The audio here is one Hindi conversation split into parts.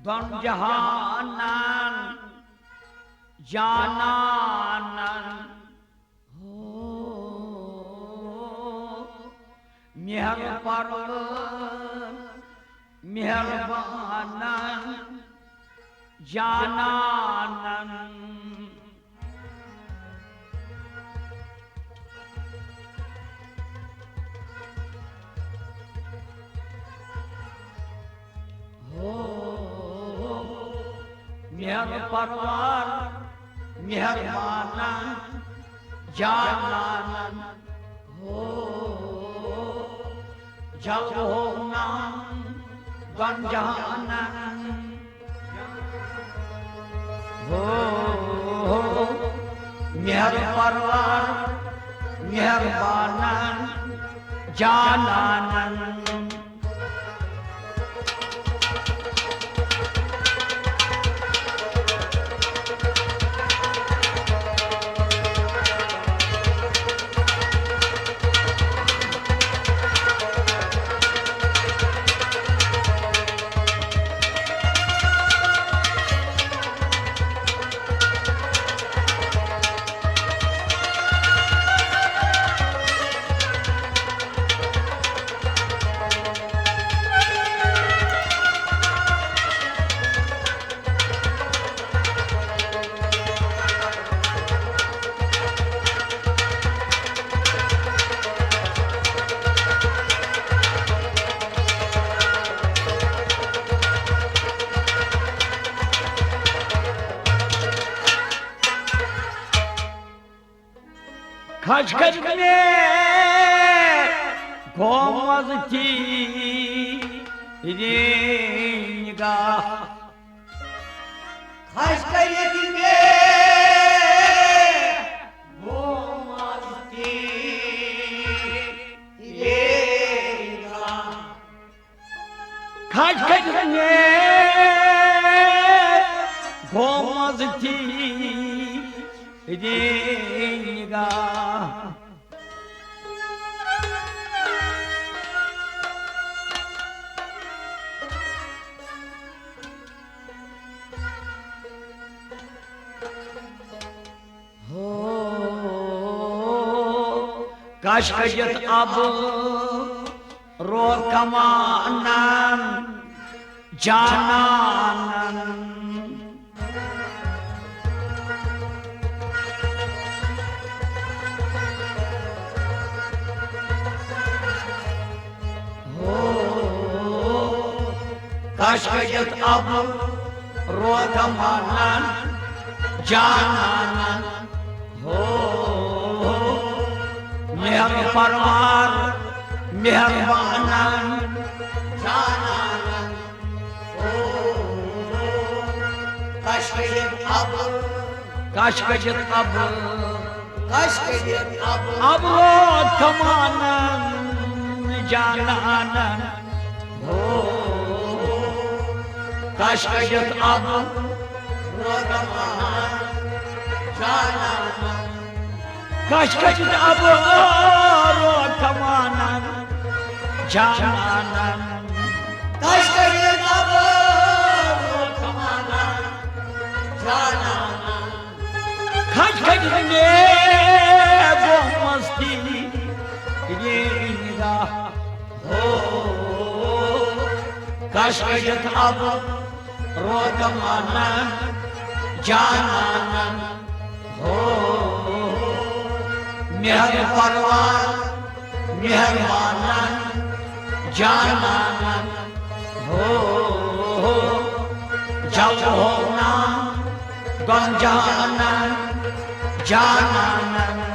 दोन जहानन जानन हो मेहर मेहरबानन जानन मेहर परवार मेहरबानन जानन हो जब हो नाम गन जानन हो मेहर परवार मेहरबानन जानन खच खच में गोमज की रेंगा खच खच में गोमज की रेंगा खच खच में गोमज की रेंगा कशकजत अब रो कमानन जानन हो कशकजत अब रो कमानन जानन हो मेहर परवार मेहरबानन जानन हो कशकजत अब अब रोद कमानन जानन हो कशकजत अब रोद कमानन जानन कशकजत अब रोद कमानन जानन कशकजत अब रोद कमानन जानन खच में वो मस्ती रेंगा हो कशकजत अब रोद कमानन जानन हो मेहर परवार मेहरबानन जानन हो जब हो नाम गन जानन जानन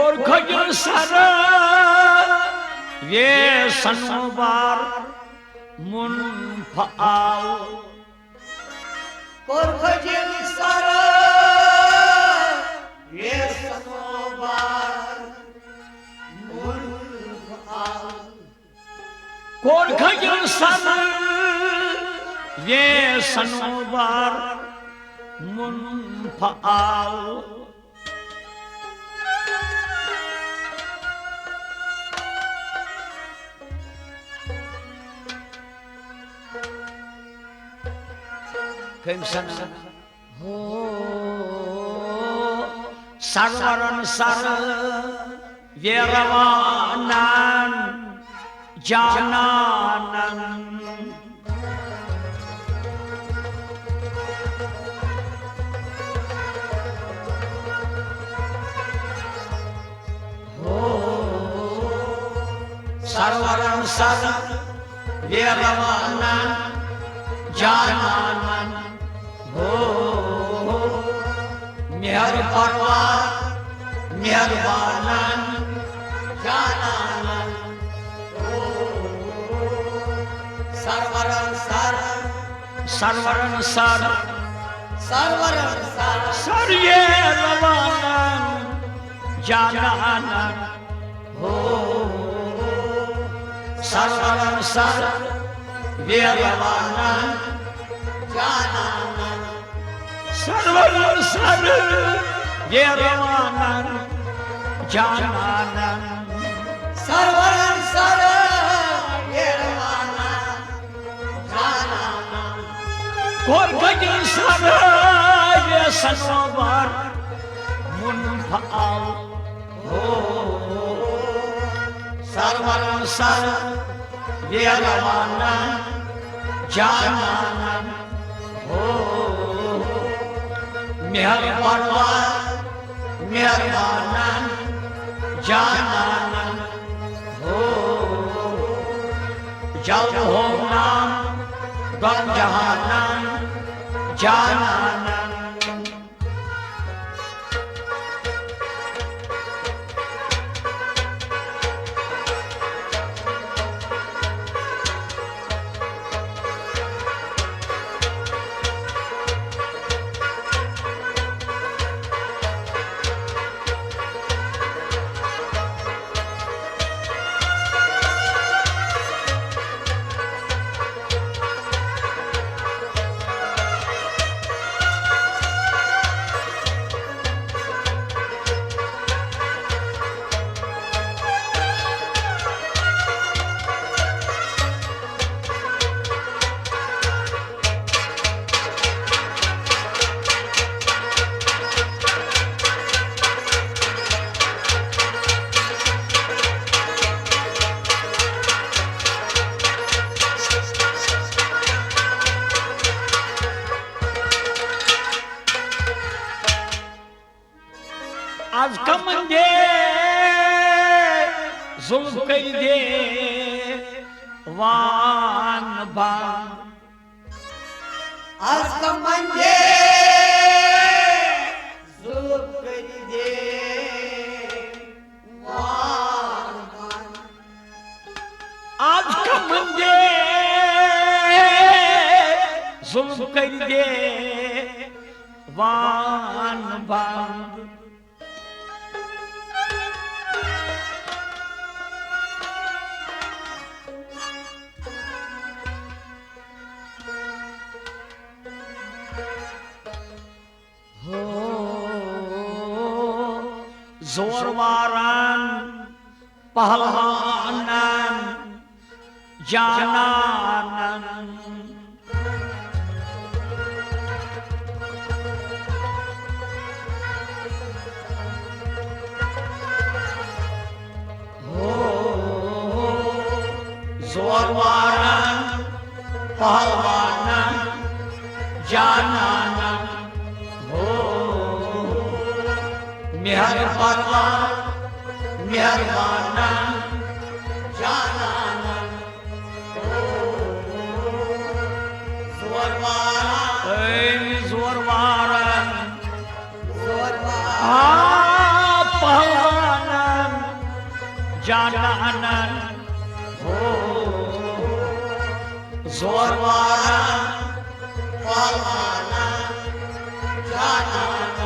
कोरखजल सर ये सनोबार मुनफआल कोरखजल सर ये सनोबार मुनफआल कोरखजल सर ये सनोबार मुनफआल हो सरवरन सर वेरवानन जाननन हो सरवरन सर वेरवानन जाननन हो मेहर परवार मेहरबानन जाननन हो सरवरन सर सरवरन सर सरवरन सर सर ये रवानन जाननन हो सरवरन सर ये रवानन जाननन सरवरन सर ये रवानन जाननन सरवरन सर ये रवानन जाननन कोरखजल सर ये सनोबार मुनफआल हो सरवरन सर ये रवानन जाननन हो मेहर परवार मेहरबानन जाननन हो जब हो नाम गम जहानन जाननन आज कमंदे जुल्म कर दे वान बान आज कमंदे जुल्म कर दे वान बान आज कमंदे जुल्म कर दे वान बान जोरवारन पहलवानन जाननन हो जोरवारन पहलवानन जाननन हो मेहर परवार मेहरबानन जाननन हो जोरवारन जोरवारन जोरवारन पहलवानन जोरवारन पहलवान जानानन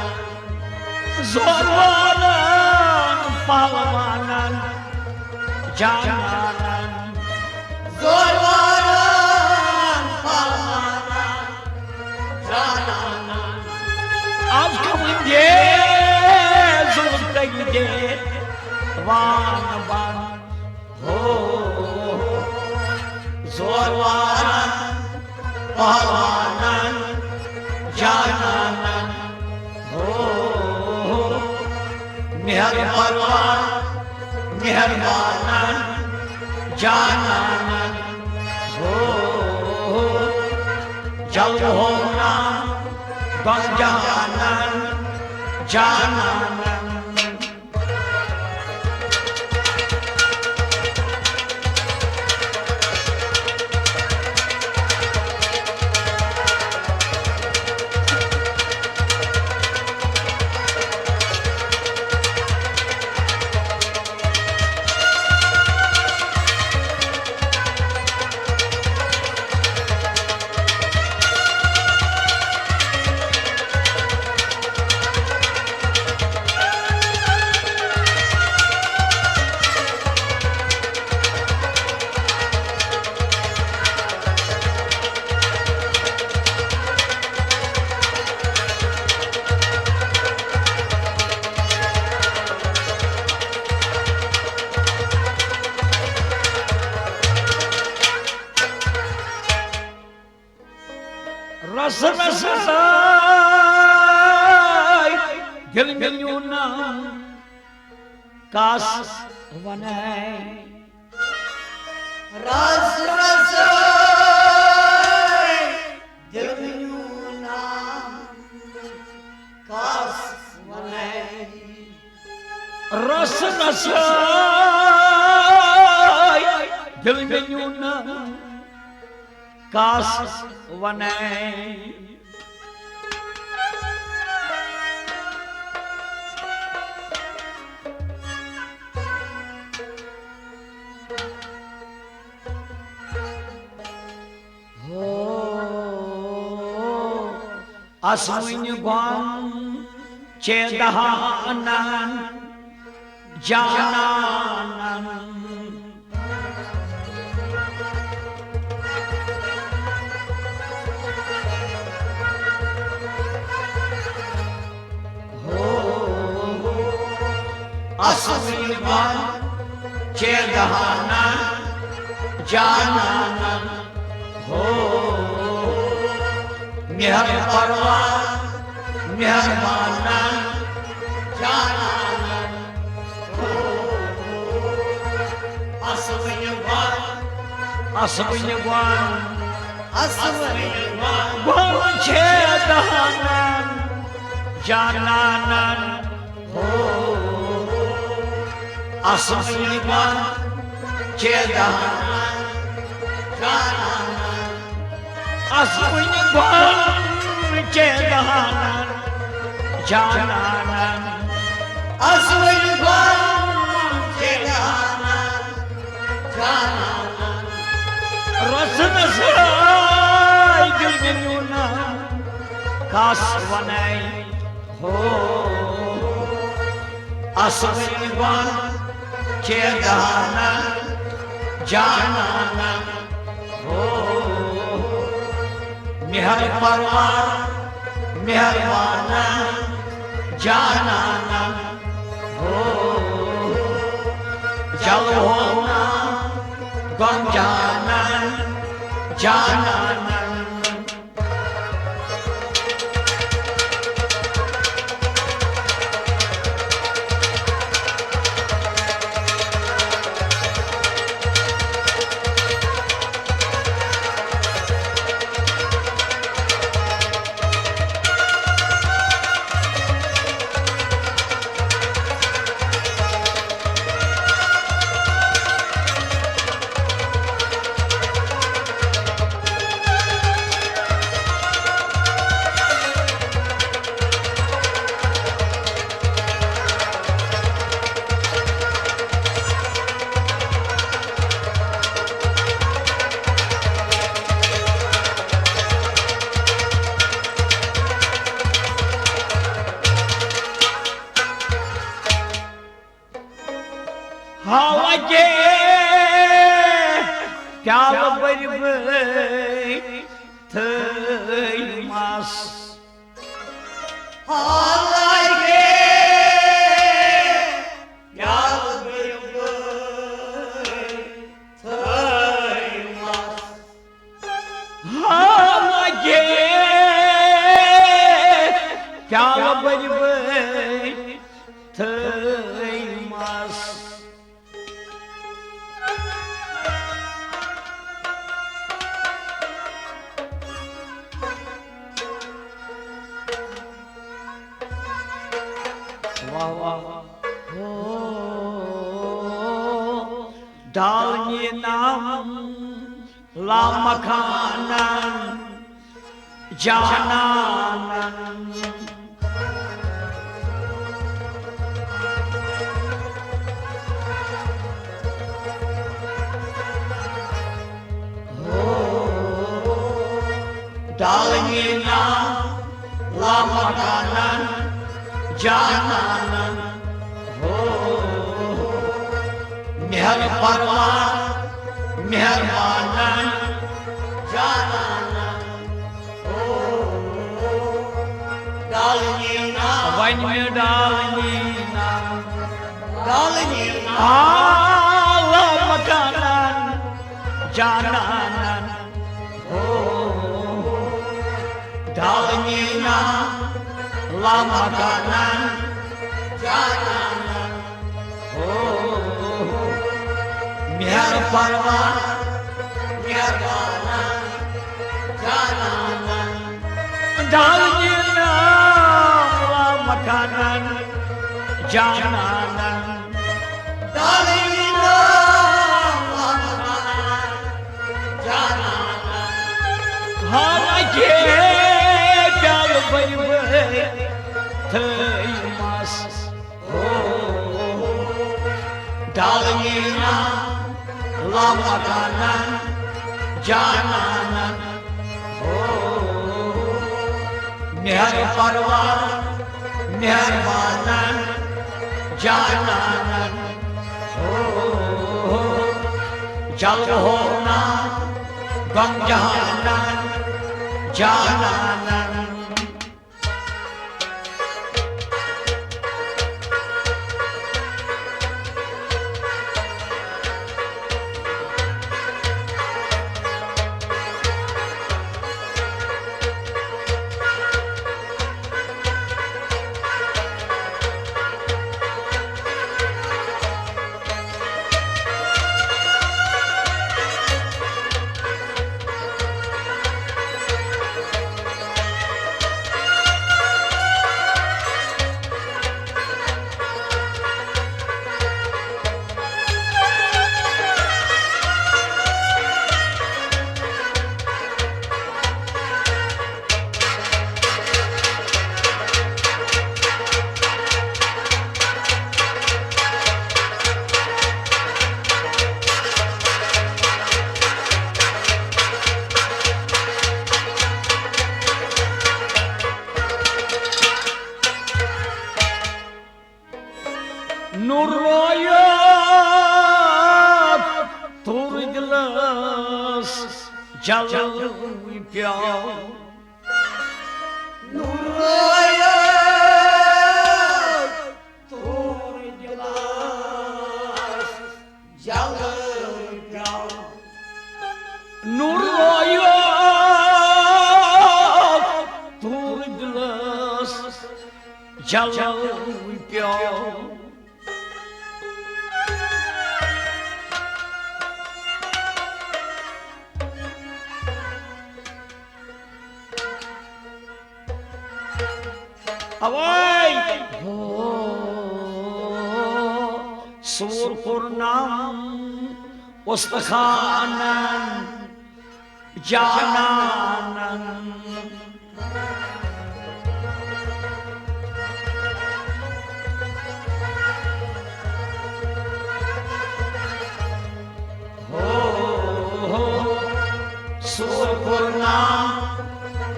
जोरवारन पहलवानन जानानन जोरवारन पहलवान जानानन Az kavunge zulukta gide van van ho zorvaran pahvanan jananan ho meherbanan meherbanan jananan ho jal hona Banjanan Jananan Rasa say Gil milyona Kas vanay रस रस दिल में नाम कास वने Ras Gil milyona Kas vanay Aswin gwan chedahanan jananan Aswin gwan chedahanan jananan ho Meherbanan जानानन Aswin gwan असवने gwan chedahanan jananan ho Aswin gwan chedahanan जानानन Aswin gwan chedahanan jananan असवने जानानन जानानन Rasna say gil milyona Kas vanay ho Aswin gwan chedahanan jananan ho meherbanan jananan ho jal hona ganjanan jananan प्याल बरि थैमास हालांकि प्याल थैमास हालांकि प्याल बरि थैमास डालनी नाम ला मखानन जानन डालनी नाम ला मखानन जानन मेहर परवान मेहरबानन जानन डालनी नाम वन में डालनी नाम डालनी आला मकानन जानन डालनी नाम ला मकानन जानन मेहर परवान मेहरबानन जानन डालनी नाम ला मकानन जानन डालनी नाम जानन हालांकि प्याल बरि थैमास डालनी नाम ला मकानन जानन मेहर परवान मेहरबानन जानन जल होना गम जहानन जानन Nurroyat turglas jalvi pyav Nurroyat turglas jalvi pyav Nurroyat turglas jalvi pyav Avay Sur Kurnam Ustakhanan Jananan Sur Kurnam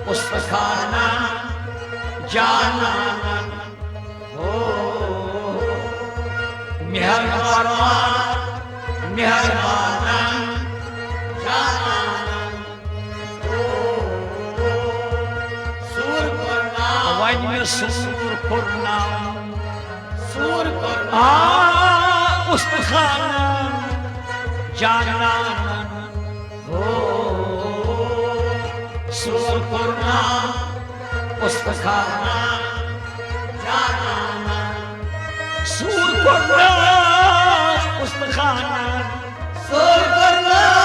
Ustakhanan जानन मेहर परवान मेहरबानन जानन सूर नाम वन में सूरपुर नाम सूर आ उस्तखान जानन हो सूरपुर नाम उस्तखान जानन सूरपुर नाम उस्तखान सूर नाम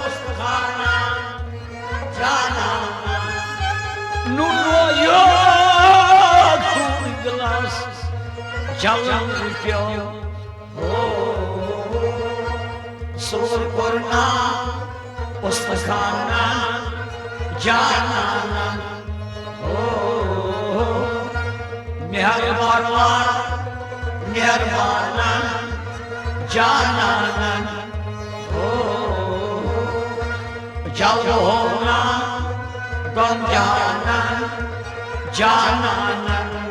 मुस्तखाना जानन Nuno yo glas jalan pyo sur korna ustakana janan meherbanan janan jalhona Gom janan, jananan.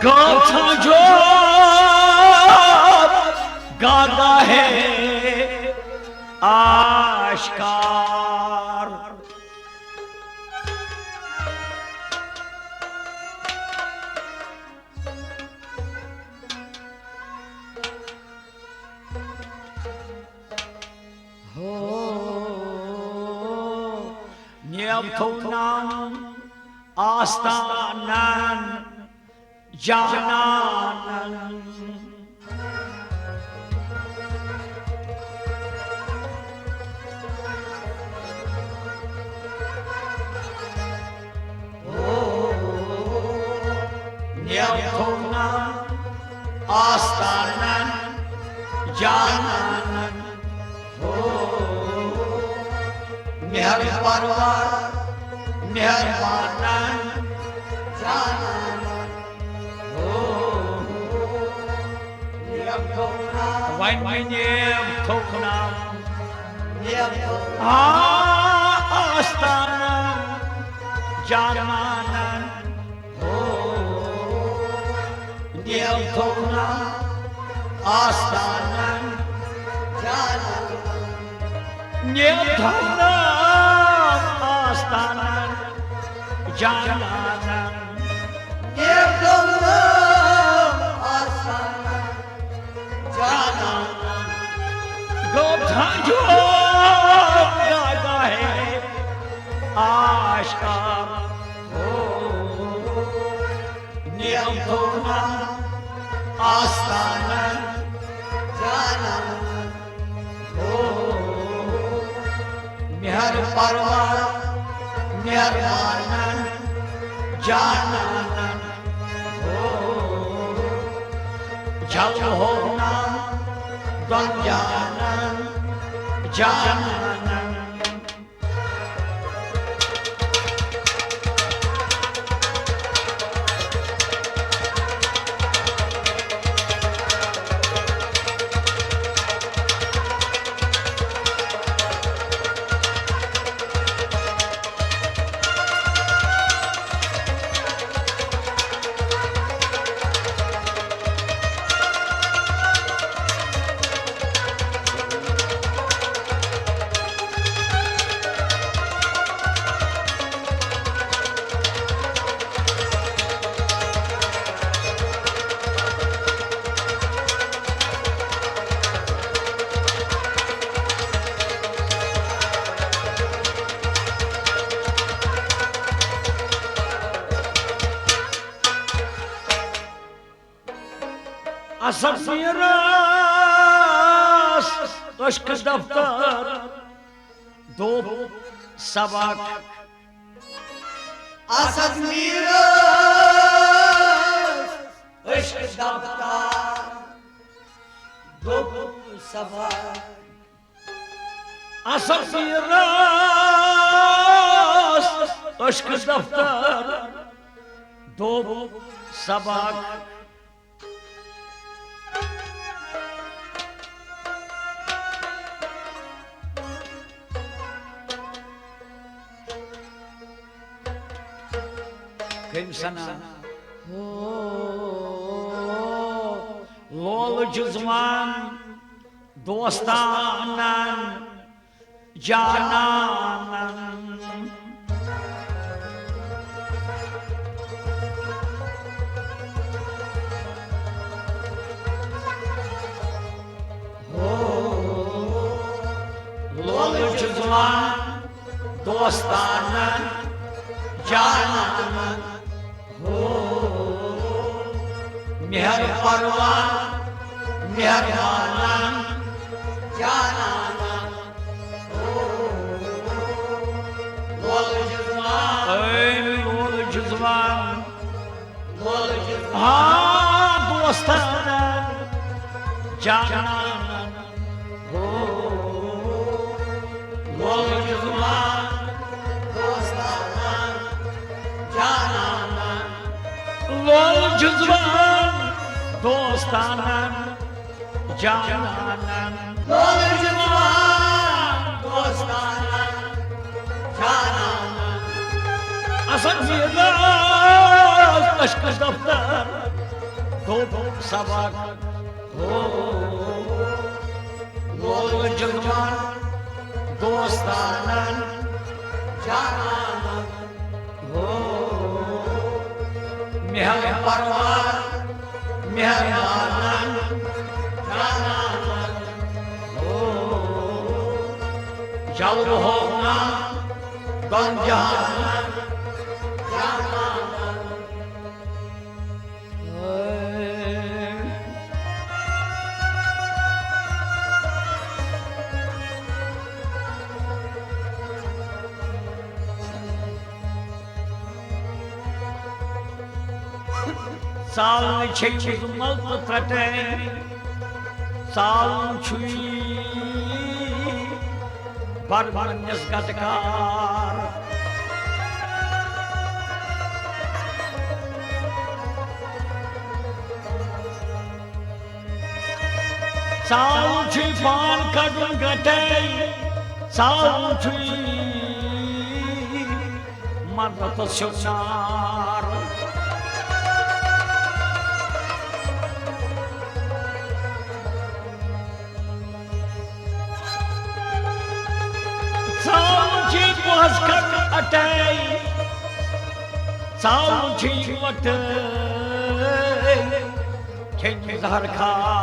गाथा जो गाता है आश्कार हो न्यावथोनाम आस्थानन Jananan Nyavthona Astanan Jananan Nihar Parvar Nihar जानन When we name Tokunam नियम Astanam Jananan Nyavthona Astanan जानन Nyavthona Astanan Jananan नियम आसान जानन Gopthanjo Gada hai Ashkar Nyavthona Astanan जानन Nihar Parvar Nirvanan Jananan Jalhona Ganjanan Jananan Asar miras aşk daftar Dop सबक असद मीर इश्क दफ्तर दो सबक असल अश्क दफ्तर दो सबक Sana Lol cüzman dostanan cananan Lol cüzman dostanan cananan मेहर परवान मेहरबान जानाना लोल जुज़वान लोल हाँ दोस्ताना जानाना लोल जुज़वान दोस्ताना जानाना लोल जुज़वान दोस्ताना जानाना लोल जुज़वान दोस्ताना जानाना असल अश्क दफ्तर दो सबक लोल जुज़वान दोस्ताना जानाना मेहर परवान मेहरबान जानाना जल्द होना गम जहान जानाना साल छेज मल्त त्रटे साल छुई बरबरन्यस गतकार साल छुई पान कड़ुन गटे साल छुई मरत सुनार Saunchi was cut a day. Saunchi what King Zarka.